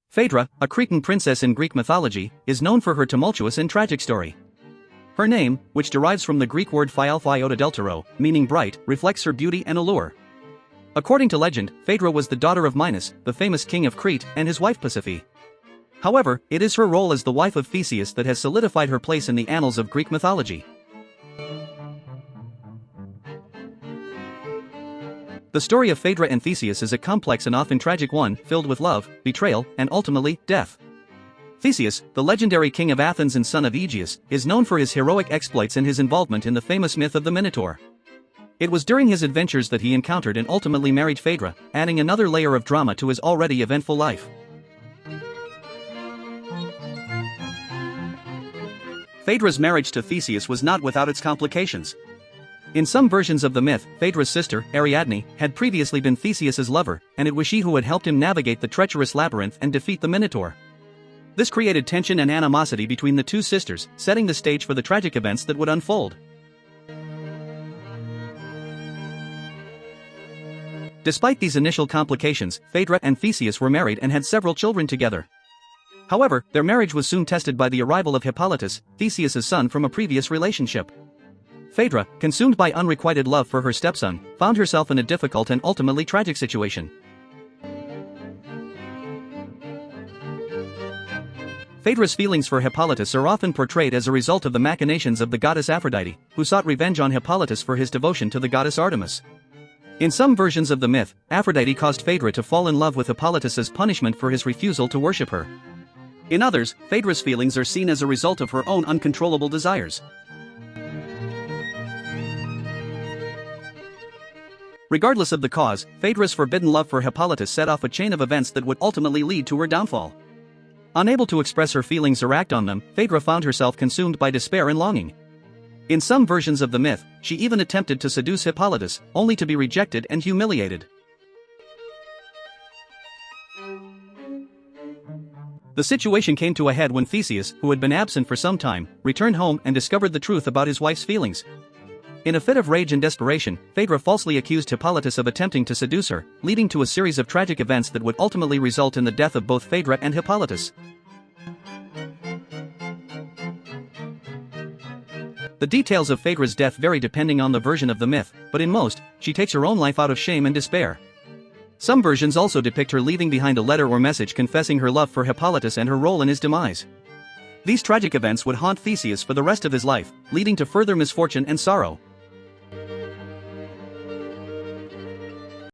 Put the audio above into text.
Phaedra, a Cretan princess in Greek mythology, is known for her tumultuous and tragic story. Her name, which derives from the Greek word phaialphaiota, meaning bright, reflects her beauty and allure. According to legend, Phaedra was the daughter of Minos, the famous king of Crete, and his wife Pasiphaë. However, it is her role as the wife of Theseus that has solidified her place in the annals of Greek mythology. The story of Phaedra and Theseus is a complex and often tragic one, filled with love, betrayal, and ultimately, death. Theseus, the legendary king of Athens and son of Aegeus, is known for his heroic exploits and his involvement in the famous myth of the Minotaur. It was during his adventures that he encountered and ultimately married Phaedra, adding another layer of drama to his already eventful life. Phaedra's marriage to Theseus was not without its complications. In some versions of the myth, Phaedra's sister, Ariadne, had previously been Theseus's lover, and it was she who had helped him navigate the treacherous labyrinth and defeat the Minotaur. This created tension and animosity between the two sisters, setting the stage for the tragic events that would unfold. Despite these initial complications, Phaedra and Theseus were married and had several children together. However, their marriage was soon tested by the arrival of Hippolytus, Theseus's son from a previous relationship. Phaedra, consumed by unrequited love for her stepson, found herself in a difficult and ultimately tragic situation. Phaedra's feelings for Hippolytus are often portrayed as a result of the machinations of the goddess Aphrodite, who sought revenge on Hippolytus for his devotion to the goddess Artemis. In some versions of the myth, Aphrodite caused Phaedra to fall in love with Hippolytus as punishment for his refusal to worship her. In others, Phaedra's feelings are seen as a result of her own uncontrollable desires. Regardless of the cause, Phaedra's forbidden love for Hippolytus set off a chain of events that would ultimately lead to her downfall. Unable to express her feelings or act on them, Phaedra found herself consumed by despair and longing. In some versions of the myth, she even attempted to seduce Hippolytus, only to be rejected and humiliated. The situation came to a head when Theseus, who had been absent for some time, returned home and discovered the truth about his wife's feelings. In a fit of rage and desperation, Phaedra falsely accused Hippolytus of attempting to seduce her, leading to a series of tragic events that would ultimately result in the death of both Phaedra and Hippolytus. The details of Phaedra's death vary depending on the version of the myth, but in most, she takes her own life out of shame and despair. Some versions also depict her leaving behind a letter or message confessing her love for Hippolytus and her role in his demise. These tragic events would haunt Theseus for the rest of his life, leading to further misfortune and sorrow.